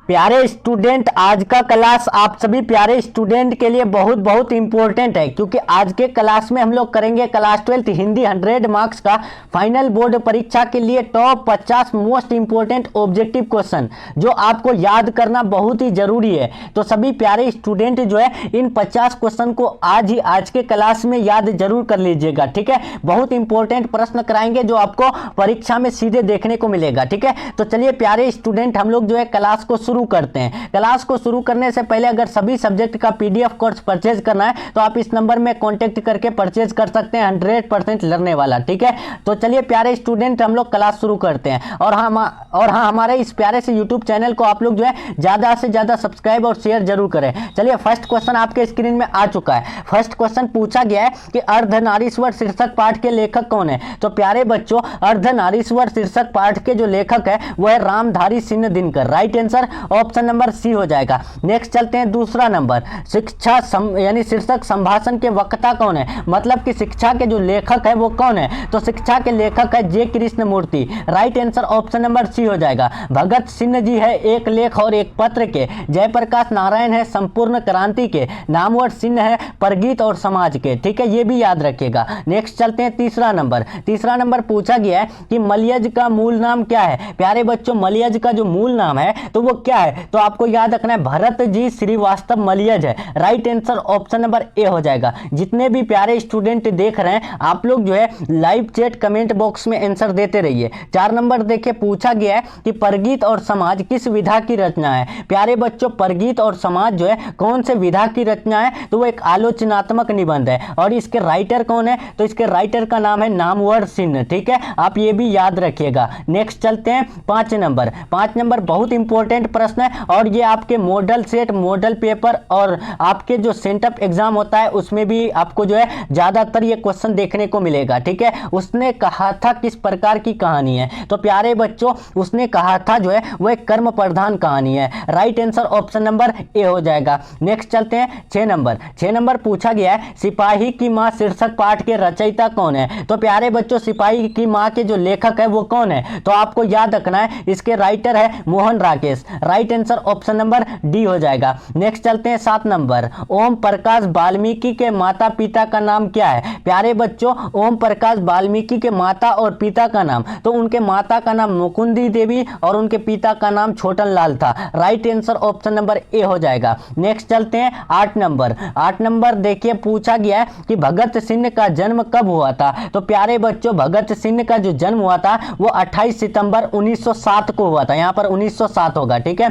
प्यारे स्टूडेंट, आज का क्लास आप सभी प्यारे स्टूडेंट के लिए बहुत बहुत इंपॉर्टेंट है, क्योंकि आज के क्लास में हम लोग करेंगे क्लास 12 हिंदी 100 मार्क्स का फाइनल बोर्ड परीक्षा के लिए top 50 most important objective question जो आपको याद करना बहुत ही जरूरी है। तो सभी प्यारे स्टूडेंट जो है इन 50 क्वेश्चन को आज के क्लास में याद जरूर कर लीजिएगा, ठीक है। बहुत इंपॉर्टेंट प्रश्न कराएंगे जो आपको परीक्षा में सीधे देखने को मिलेगा, ठीक है। तो चलिए प्यारे स्टूडेंट, हम लोग जो है क्लास को शुरू करते हैं। क्लास को शुरू करने से पहले अगर सभी सब्जेक्ट का पीडीएफ कोर्स परचेज करना है तो आप इस नंबर में कांटेक्ट करके परचेज कर सकते हैं, 100% लर्ने वाला, ठीक है। तो चलिए प्यारे स्टूडेंट, हम लोग क्लास शुरू करते हैं। और हाँ, हमारे इस प्यारे से यूट्यूब चैनल को आप लोग जो है ज्यादा से ज्यादा सब्सक्राइब और शेयर जरूर करें। चलिए फर्स्ट क्वेश्चन आपके स्क्रीन में आ चुका है। फर्स्ट क्वेश्चन पूछा गया है कि अर्धनारीश्वर शीर्षक पाठ के लेखक कौन है। तो प्यारे बच्चों, अर्धनारीश्वर शीर्षक पाठ के जो लेखक है वो है Ramdhari Singh Dinkar. Right answer option number C हो जाएगा। नेक्स्ट चलते हैं दूसरा नंबर, शिक्षा यानी शीर्षक संभाषण के वक्ता कौन है, मतलब कि शिक्षा के जो लेखक है वो कौन है। तो शिक्षा के लेखक है J Krishnamurti. Right answer option number C हो जाएगा। भगत सिंह जी है एक लेख और एक पत्र के। जयप्रकाश नारायण है संपूर्ण क्रांति के। नामवर सिंह है परगीत और समाज के, ठीक है, ये भी याद रखिएगा। नेक्स्ट चलते हैं तीसरा नंबर। तीसरा नंबर पूछा गया है कि मलयज का मूल नाम क्या है। प्यारे बच्चों, मलयज का जो मूल नाम है तो वो क्या है, तो आपको याद रखना है भरत जी श्रीवास्तव मलयज है। Right answer option number A हो जाएगा। जितने भी प्यारे स्टूडेंट देख रहे हैं आप लोग जो है लाइव चैट कमेंट बॉक्स में आंसर देते रहिए। 4 नंबर देखिए, पूछा गया है कि परगीत और समाज किस विधा की रचना है। प्यारे बच्चों, परगीत और समाज जो है कौन से विधा की रचना है, तो वो एक आलोचनात्मक निबंध है। और इसके राइटर कौन है, तो इसके राइटर का नाम है नामवर सिंह, ठीक है, आप ये भी याद रखिएगा। नेक्स्ट चलते हैं 5 नंबर। 5 नंबर बहुत इंपॉर्टेंट प्रश्न है और ये आपके मॉडल सेट, मॉडल पेपर और आपके जो सेंटअप एग्जाम होता है उसमें भी आपको जो है ज्यादातर ये क्वेश्चन देखने को मिलेगा, ठीक है। उसने कहा था किस प्रकार की कहानी है, तो प्यारे बच्चों उसने कहा था जो है वो एक कर्म प्रधान कहानी है। Right answer option number A हो जाएगा। नेक्स्ट चलते हैं 6 नंबर। 6 नंबर पूछा गया है सिपाही की मां शीर्षक पाठ के रचयिता कौन है। तो प्यारे बच्चों, सिपाही की मां के जो लेखक है वो कौन है, तो आपको याद रखना है इसके राइटर है Mohan Rakesh. Right answer option number D हो जाएगा। नेक्स्ट चलते हैं 7 नंबर। ओम प्रकाश वाल्मीकि के माता पिता का नाम क्या है। प्यारे बच्चों, ओम प्रकाश वाल्मीकि के माता और पिता का नाम, तो उनके माता का नाम मुकुंदी देवी और उनके पिता का नाम छोटन लाल था। Right answer option number A हो जाएगा। नेक्स्ट चलते हैं 8 नंबर। 8 नंबर देखिए, पूछा गया है कि भगत सिंह का जन्म कब हुआ था। तो प्यारे बच्चों, भगत सिंह का जो जन्म हुआ था वो 28 सितंबर 1907 को हुआ था। यहाँ पर 1907 होगा, ठीक है।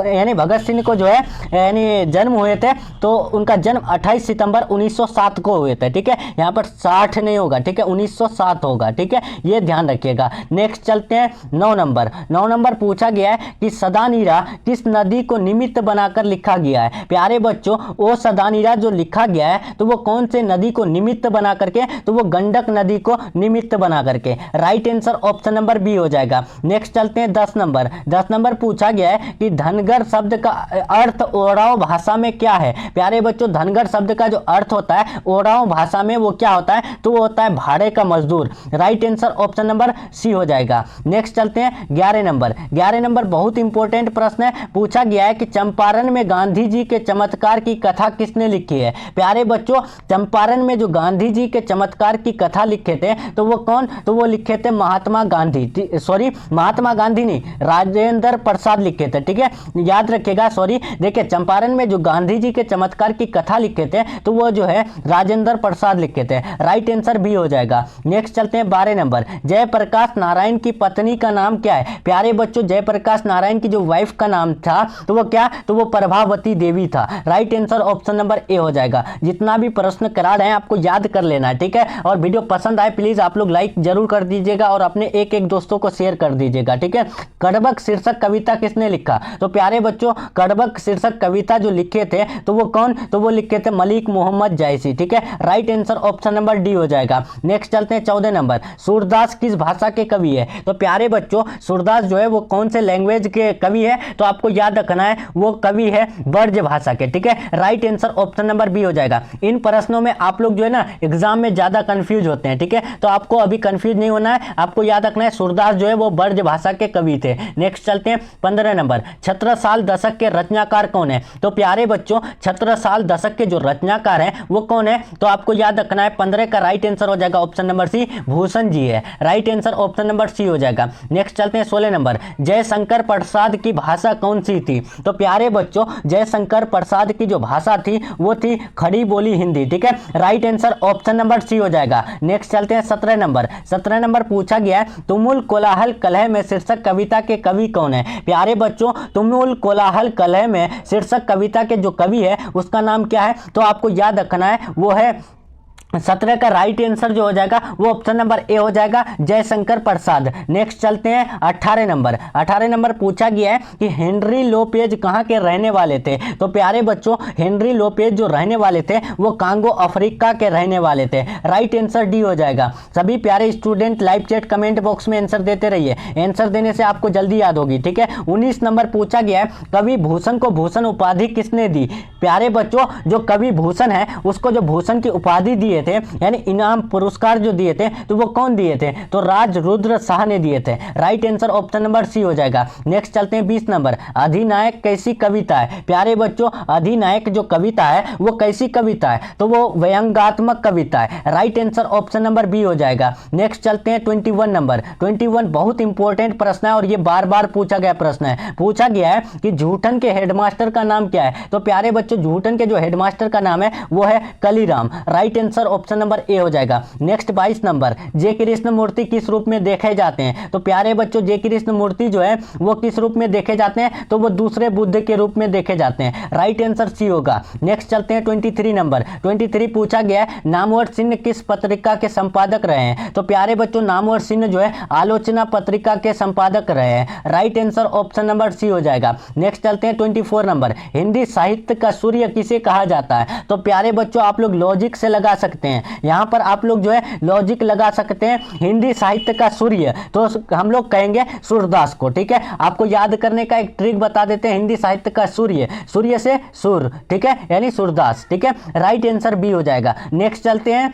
यानी भगत सिंह को जो है यानी जन्म हुए थे तो उनका जन्म 28 सितंबर 1907 को हुए थे, ठीक है। यहाँ पर 60 नहीं होगा, ठीक है, 1907 होगा, ठीक है, ये ध्यान रखिएगा। नेक्स्ट चलते हैं 9 नंबर। 9 नंबर पूछा गया है कि सदानीरा किस नदी को निमित्त बनाकर लिखा गया है। प्यारे बच्चों, वो सदानीरा जो लिखा गया है तो वो कौन से नदी को निमित्त बना करके, तो वो गंडक नदी को निमित्त बना करके। Right answer option number B हो जाएगा। नेक्स्ट चलते हैं 10 नंबर। 10 नंबर पूछा गया है कि धनगर शब्द का अर्थ ओराव भाषा में क्या है। प्यारे बच्चों, धनगर शब्द का जो अर्थ होता है ओराव भाषा में वो क्या होता है, तो वो होता है भाड़े का मजदूर। Right answer option number C हो जाएगा। नेक्स्ट चलते हैं 11 नंबर। 11 नंबर बहुत इंपॉर्टेंट प्रश्न है। पूछा गया है कि चंपारण में गांधी जी के चमत्कार की कथा किसने लिखी है। प्यारे बच्चों, चंपारण में जो गांधी जी के चमत्कार की कथा लिखे थे तो वो कौन, तो वो लिखे थे महात्मा गांधी, सॉरी महात्मा गांधी नहीं, राजेंद्र प्रसाद लिखे थे, ठीक है, याद रखिएगा। सॉरी, देखिए चंपारण में जो गांधी जी के चमत्कार की कथा लिखे थे तो वो जो है राजेंद्र प्रसाद लिखे थे। राइट आंसर भी हो जाएगा। नेक्स्ट चलते हैं 12 नंबर। जयप्रकाश नारायण की पत्नी का नाम क्या है। प्यारे बच्चों, जयप्रकाश नारायण की जो वाइफ का नाम था तो वो क्या, तो वो प्रभावती देवी था। Right answer option number A हो जाएगा। जितना भी प्रश्न करा रहे हैं आपको याद कर लेना है, ठीक है। और वीडियो पसंद आए प्लीज आप लोग लाइक जरूर कर दीजिएगा और अपने एक दोस्तों को शेयर कर दीजिएगा, ठीक है। कड़बक शीर्षक कविता किसने लिखा। तो प्यारे बच्चों, कड़बक शीर्षक कविता जो लिखे थे तो वो कौन, तो वो लिखे थे मलिक मोहम्मद जायसी, ठीक है। Right answer option number D हो जाएगा। नेक्स्ट चलते हैं 14 नंबर। सूरदास किस भाषा के कवि है। तो प्यारे बच्चों, सूरदास जो है वो कौन से लैंग्वेज के कवि है, तो आपको याद रखना है वो कवि है ब्रज भाषा के, ठीक है। Right answer option number B हो जाएगा। इन प्रश्नों में आप लोग जो है ना एग्जाम में ज्यादा कंफ्यूज होते हैं, ठीक है, तो आपको अभी कंफ्यूज नहीं होना है, आपको याद रखना है सूरदास जो है वो ब्रज भाषा के कवि थे। नेक्स्ट चलते हैं 15 नंबर। नंबर, छत्रसाल दशक के रचनाकार कौन है? तो प्यारे बच्चों छत्रसाल दशक के जो रचनाकार हैं वो कौन है? तो आपको याद रखना है 15 का राइट आंसर हो जाएगा option number C, Bhushan ji है। Right answer option number C हो जाएगा। नेक्स्ट चलते हैं 16 नंबर, जयशंकर प्रसाद की भाषा कौन सी थी? तो प्यारे बच्चों जयशंकर प्रसाद की जो भाषा थी वो थी खड़ी बोली हिंदी, ठीक है। Right answer option number C हो जाएगा। नेक्स्ट चलते हैं 17 नंबर। 17 नंबर पूछा गया है तुमुल कोलाहल कलह में शीर्षक कविता के कवि कौन है? प्यारे बच्चों तुमुल कोलाहल कलह में शीर्षक कविता के जो कवि है उसका नाम क्या है? तो आपको याद रखना है वो है 17 का राइट आंसर जो हो जाएगा वो ऑप्शन नंबर ए हो जाएगा, जयशंकर प्रसाद। नेक्स्ट चलते हैं 18 नंबर। 18 नंबर पूछा गया है कि हेनरी लोपेज कहाँ के रहने वाले थे? तो प्यारे बच्चों हेनरी लोपेज जो रहने वाले थे वो कांगो अफ्रीका के रहने वाले थे। राइट आंसर डी हो जाएगा। सभी प्यारे student live chat comment box में आंसर देते रहिए, आंसर देने से आपको जल्दी याद होगी, ठीक है। 19 नंबर पूछा गया है कवि भूषण को भूषण उपाधि किसने दी? प्यारे बच्चों जो कवि भूषण है उसको जो भूषण की उपाधि दिए थे यानी इनाम पुरस्कार जो दिए थे तो वो कौन दिए थे? तो राज रुद्र शाह ने दिए थे। Right answer option number C हो जाएगा। नेक्स्ट चलते हैं 20 नंबर, अधिनायक कैसी कविता है? प्यारे बच्चों अधिनायक जो कविता है वो कैसी कविता है? तो वो व्यंग्यात्मक कविता है। Right answer option number B हो जाएगा। नेक्स्ट चलते हैं 21 नंबर। 21 बहुत इंपॉर्टेंट प्रश्न है और ये बार बार पूछा गया प्रश्न है। पूछा गया है कि झूठन के हेडमास्टर का नाम क्या है? तो प्यारे बच्चों झूठन के जो हेडमास्टर का नाम है वो है Kaliram. Right answer option number A हो जाएगा। नेक्स्ट 22 नंबर, जे कृष्ण मूर्ति किस रूप में देखे जाते हैं? तो प्यारे बच्चों जे कृष्ण मूर्ति जो है वो किस रूप में देखे जाते हैं? तो वो दूसरे बुद्ध के रूप में देखे जाते हैं। राइट आंसर सी होगा। नेक्स्ट चलते हैं 23 नंबर। 23 पूछा गया है नामवर सिंह किस पत्रिका के संपादक रहे हैं? तो प्यारे बच्चों नामवर सिंह जो है आलोचना पत्रिका के संपादक रहे हैं। Right answer option number C हो जाएगा। नेक्स्ट चलते हैं 24 नंबर, हिंदी साहित्य का सूर्य किसे कहा जाता है? तो प्यारे बच्चों आप लोग लॉजिक से लगा सकते हैं, यहाँ पर आप लोग जो है लॉजिक लगा सकते हैं। हिंदी साहित्य का सूर्य तो हम लोग कहेंगे सूरदास को, ठीक है। आपको याद करने का एक ट्रिक बता देते हैं, हिंदी साहित्य का सूर्य, सूर्य से सूर, ठीक है, यानी सूरदास, ठीक है। राइट आंसर बी हो जाएगा। नेक्स्ट चलते हैं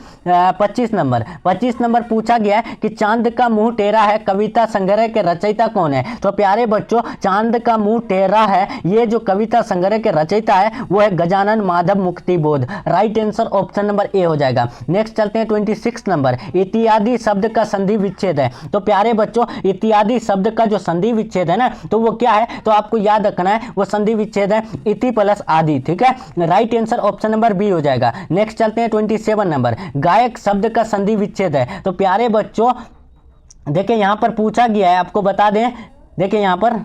25 नंबर। 25 नंबर पूछा गया है कि चांद का मुंह टेढ़ा है कविता संग्रह के रचयिता कौन है? तो प्यारे बच्चों चांद का मुंह टेढ़ा है ये जो कविता संग्रह के रचयिता है वो है Gajanan Madhav Muktibodh. Right answer option number A हो जाएगा। नेक्स्ट चलते हैं 26 नंबर, इत्यादि शब्द का संधि विच्छेद है। तो प्यारे बच्चों इत्यादि शब्द का जो संधि विच्छेद है ना तो वो क्या है? तो आपको याद रखना है वो संधि विच्छेद है इति प्लस आदि, ठीक है। Right answer option number B हो जाएगा। नेक्स्ट चलते हैं 27 नंबर, गायक शब्द का संधि विच्छेद है। तो प्यारे बच्चों देखिए यहां पर पूछा गया है, आपको बता दें, देखिए यहां पर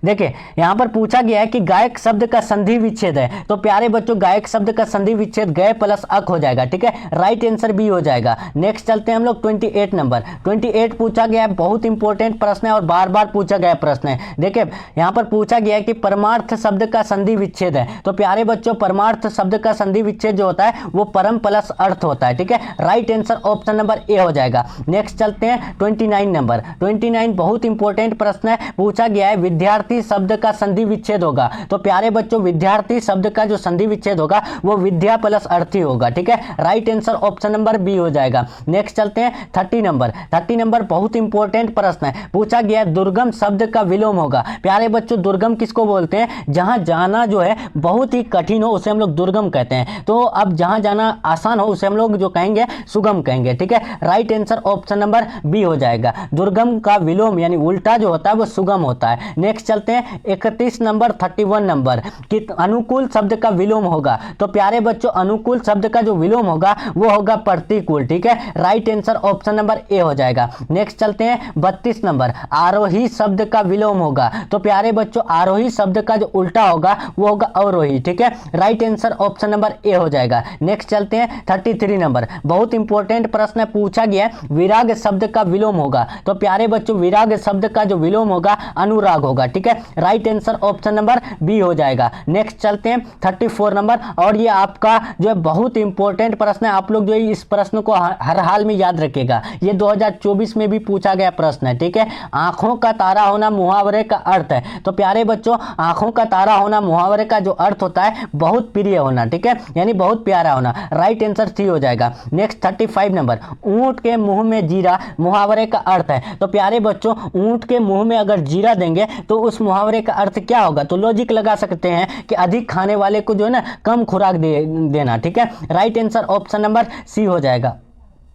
देखिए यहां पर पूछा गया है कि गायक शब्द का संधि विच्छेद है। तो प्यारे बच्चों गायक शब्द का संधि विच्छेद गए प्लस अक हो जाएगा, ठीक है। राइट आंसर बी हो जाएगा। नेक्स्ट चलते हैं हम लोग 28 नंबर। 28 पूछा गया है, बहुत इंपॉर्टेंट प्रश्न है और बार बार पूछा गया प्रश्न है। देखिए यहां पर पूछा गया है कि परमार्थ शब्द का संधि विच्छेद है। तो प्यारे बच्चों परमार्थ शब्द का संधि विच्छेद जो होता है वो परम प्लस अर्थ होता है, ठीक है। Right answer option number A हो जाएगा। नेक्स्ट चलते हैं 29 नंबर। 29 बहुत इंपॉर्टेंट प्रश्न है। पूछा गया है विद्यार्थी शब्द का संधि विच्छेद होगा। तो प्यारे बच्चों विद्यार्थी शब्द का जो संधि विच्छेद होगा वो विद्या प्लस अर्थी होगा, ठीक है। Right answer option number B हो जाएगा। नेक्स्ट चलते हैं 30 नंबर। 30 नंबर बहुत इंपॉर्टेंट प्रश्न है। पूछा गया है दुर्गम शब्द का विलोम होगा। प्यारे बच्चों दुर्गम किसको बोलते हैं? जहां जाना जो है बहुत ही कठिन हो उसे हम लोग दुर्गम कहते हैं। तो अब जहां जाना आसान हो उसे हम लोग जो कहेंगे सुगम कहेंगे, ठीक है। Right answer option number B हो जाएगा। दुर्गम का विलोम यानी उल्टा जो होता है वो सुगम होता है। नेक्स्ट चलते हैं 31 नंबर 31 नंबर कि अनुकूल शब्द का विलोम होगा। तो प्यारे बच्चों अनुकूल शब्द का जो विलोम होगा वो होगा प्रतिकूल, ठीक है। Right answer option number A हो जाएगा। नेक्स्ट चलते हैं 32 नंबर, आरोही शब्द का विलोम होगा। तो प्यारे बच्चों आरोही शब्द का जो उल्टा होगा वो होगा अवरोही, ठीक है। Right answer option number A हो जाएगा। नेक्स्ट चलते हैं 33 नंबर, बहुत इंपॉर्टेंट प्रश्न पूछा गया विराग शब्द का विलोम होगा। तो प्यारे बच्चों विराग शब्द का जो विलोम होगा अनुराग होगा, ठीक है। Right answer option number B हो जाएगा। नेक्स्ट चलते हैं 34 नंबर और ये आपका जो है बहुत इंपॉर्टेंट प्रश्न है। आप लोग जो है इस प्रश्न को हर हाल में याद रखिएगा। ये 2024 में भी पूछा गया प्रश्न है, ठीक है। आंखों का तारा होना मुहावरे का अर्थ है। तो प्यारे बच्चों आंखों का तारा होना मुहावरे का जो अर्थ होता है बहुत प्रिय होना, ठीक है, यानी बहुत प्यारा होना। राइट आंसर सी हो जाएगा। नेक्स्ट 35 नंबर, ऊंट के मुंह में जीरा मुहावरे का अर्थ है। तो प्यारे बच्चों ऊंट के मुंह में अगर जीरा देंगे तो तो उस मुहावरे का अर्थ क्या होगा? तो लॉजिक लगा सकते हैं कि अधिक खाने वाले को जो है ना कम खुराक देना। ठीक है, right answer option number C हो जाएगा।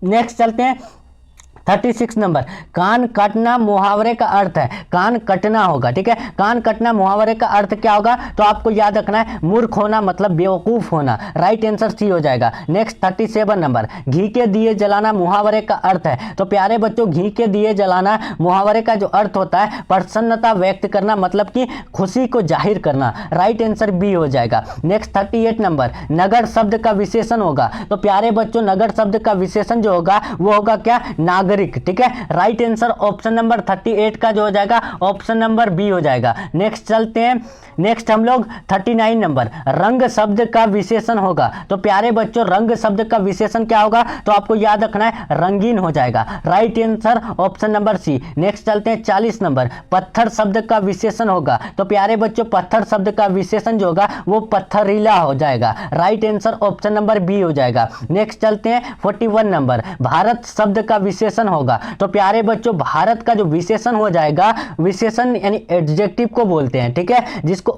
नेक्स्ट चलते हैं 36 नंबर, कान काटना मुहावरे का अर्थ है, कान कटना होगा। ठीक है, कान कटना मुहावरे का अर्थ क्या होगा? तो आपको याद रखना है मूर्ख होना मतलब बेवकूफ होना। राइट आंसर सी हो जाएगा। नेक्स्ट 37 नंबर, घी के दिए जलाना मुहावरे का अर्थ है। तो प्यारे बच्चों, घी के दिए जलाना मुहावरे का जो अर्थ होता है प्रसन्नता व्यक्त करना मतलब कि खुशी को जाहिर करना। राइट आंसर बी हो जाएगा। नेक्स्ट 38 नंबर, नगर शब्द का विशेषण होगा। तो प्यारे बच्चों, नगर शब्द का विशेषण जो होगा वो होगा क्या? नागरिक। ठीक है, राइट आंसर ऑप्शन नंबर 38 का जो हो जाएगा ऑप्शन नंबर बी हो जाएगा। नेक्स्ट चलते हैं, नेक्स्ट हम लोग 39 नंबर, रंग शब्द का विशेषण होगा। तो प्यारे बच्चों, रंग शब्द का विशेषण क्या होगा? तो आपको याद रखना है रंगीन हो जाएगा। Right answer option number C. Next चलते हैं 40 नंबर, पत्थर शब्द का विशेषण होगा। तो प्यारे बच्चों, पत्थर शब्द का विशेषण जो होगा वो पत्थरीला हो जाएगा। Right answer option number B हो जाएगा। नेक्स्ट चलते हैं 41 नंबर, भारत शब्द का विशेषण होगा। तो प्यारे बच्चों, भारत का जो विशेषण हो जाएगा, विशेषण यानी एडजेक्टिव को बोलते हैं। ठीक है, जिसको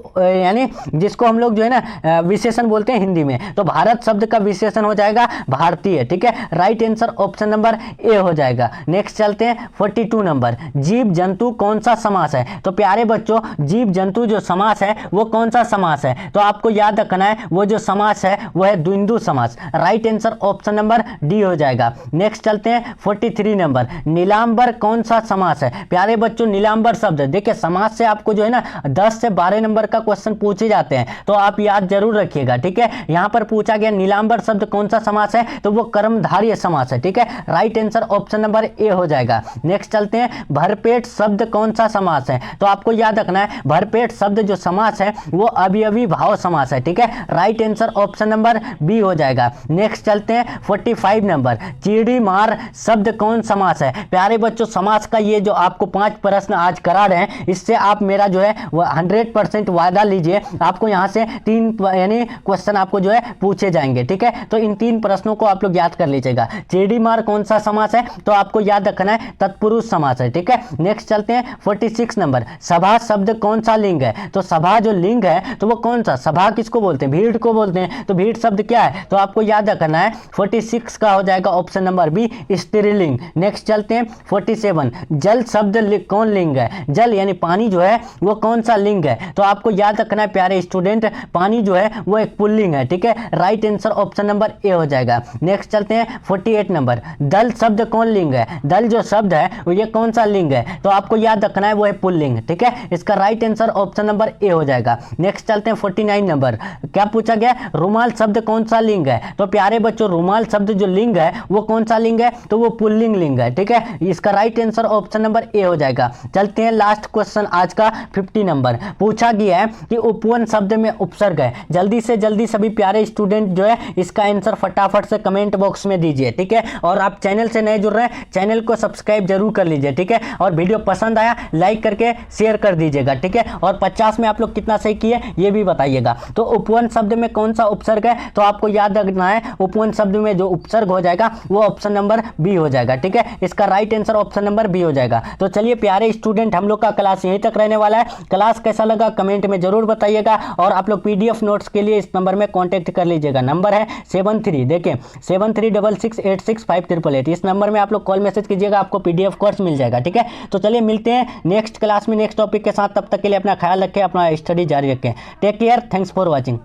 हम लोग जो है ना विशेषण बोलते हैं हिंदी में। तो भारत शब्द का विशेषण हो जाएगा भारतीय। ठीक है, right answer option number A हो जाएगा। नेक्स्ट चलते हैं 42 नंबर, जीव जंतु कौन सा समास है? तो प्यारे बच्चों, जीव जंतु जो समास है वो कौन सा समास है? तो आपको याद रखना है वो जो समास है वो है द्वंद्व समास। Right answer option number D हो जाएगा। नेक्स्ट चलते हैं 43 नंबर, नीलांबर कौन सा समास है? प्यारे बच्चों, नीलांबर शब्द देखिए, समास से आपको जो है ना 10 से 12 नंबर का क्वेश्चन पूछे जाते हैं, तो आप याद जरूर रखिएगा। ठीक है, यहां पर पूछा गया नीलांबर शब्द कौन सा समास है? तो वो कर्मधारय समास है। ठीक है, right answer option number A हो जाएगा। नेक्स्ट चलते हैं, भरपेट शब्द कौन सा समास है? तो आपको याद रखना है भरपेट शब्द जो समास है वो अवयवी भाव समास है। ठीक है, right answer option number B हो जाएगा। नेक्स्ट चलते हैं 45 नंबर, चीड़ी मार शब्द कौन समास है? प्यारे बच्चों, समास का ये जो आपको 5 प्रश्न आज करा रहे हैं, इससे आप मेरा जो है 100% वादा लीजिए, आपको यहाँ से 3 यानी क्वेश्चन आपको जो है पूछे जाएंगे। ठीक है, तो इन 3 प्रश्नों को आप लोग याद कर लीजिएगा। चीड़ी मार कौन सा समास है? तो आपको याद रखना है तत्पुरुष समास है। ठीक है, नेक्स्ट चलते हैं 46 नंबर, सभा शब्द कौन सा लिंग है? तो सभा जो लिंग है तो वो कौन सा? सभा किसको बोलते हैं? भीड़ को बोलते हैं। तो भीड़ शब्द क्या है? तो आपको याद रखना है 46 का हो जाएगा ऑप्शन नंबर बी, स्त्रीलिंग। नेक्स्ट चलते हैं 47, जल शब्द कौन लिंग है? जल यानी पानी जो है वो कौन सा लिंग है? तो आपको याद रखना है प्यारे स्टूडेंट, पानी जो है वो एक पुल्लिंग है। ठीक है, right answer option number A हो जाएगा। नेक्स्ट चलते हैं 48 नंबर, दल शब्द कौन लिंग है? दल जो शब्द है वो ये कौन सा लिंग है? तो आपको याद रखना है वो है पुल्लिंग। ठीक है, इसका right answer option number A हो जाएगा। नेक्स्ट चलते हैं 49 नंबर, क्या पूछा गया? रुमाल शब्द कौन सा लिंग है? तो प्यारे बच्चों, रुमाल शब्द जो लिंग है वो कौन सा लिंग है? तो वो पुल्लिंग लिंग है। ठीक है, इसका right answer option number A हो जाएगा। चलते हैं लास्ट क्वेश्चन आज का 50 नंबर, पूछा गया है कि उपवन शब्द में उपसर्ग है। जल्दी से जल्दी सभी प्यारे स्टूडेंट जो है इसका आंसर फटाफट से कमेंट बॉक्स में दीजिए। ठीक है, और आप चैनल से नए जुड़ रहे हैं, चैनल को सब्सक्राइब जरूर कर लीजिए। ठीक है, और वीडियो पसंद आया लाइक करके शेयर कर दीजिएगा। ठीक है, और 50 में आप लोग कितना सही किए ये भी बताइएगा। तो उपवन शब्द में कौन सा उपसर्ग है? तो आपको याद रखना है उपवन शब्द में जो उपसर्ग हो जाएगा वो ऑप्शन नंबर बी हो जाएगा। ठीक है, इसका right answer option number B हो जाएगा। तो चलिए प्यारे स्टूडेंट, हम लोग का क्लास यहीं तक रहने वाला है। क्लास कैसा लगा कमेंट में जरूर बताइएगा, और आप लोग पीडीएफ नोट्स के लिए इस नंबर में कांटेक्ट कर लीजिएगा। नंबर है 73, देखिए 7366865888। इस नंबर में आप लोग कॉल मैसेज कीजिएगा, आपको पीडीएफ कोर्स मिल जाएगा। ठीक है, तो चलिए मिलते हैं नेक्स्ट क्लास में नेक्स्ट टॉपिक के साथ। तब तक के लिए अपना ख्याल रखें, अपना स्टडी जारी रखें। Take care, thanks for watching.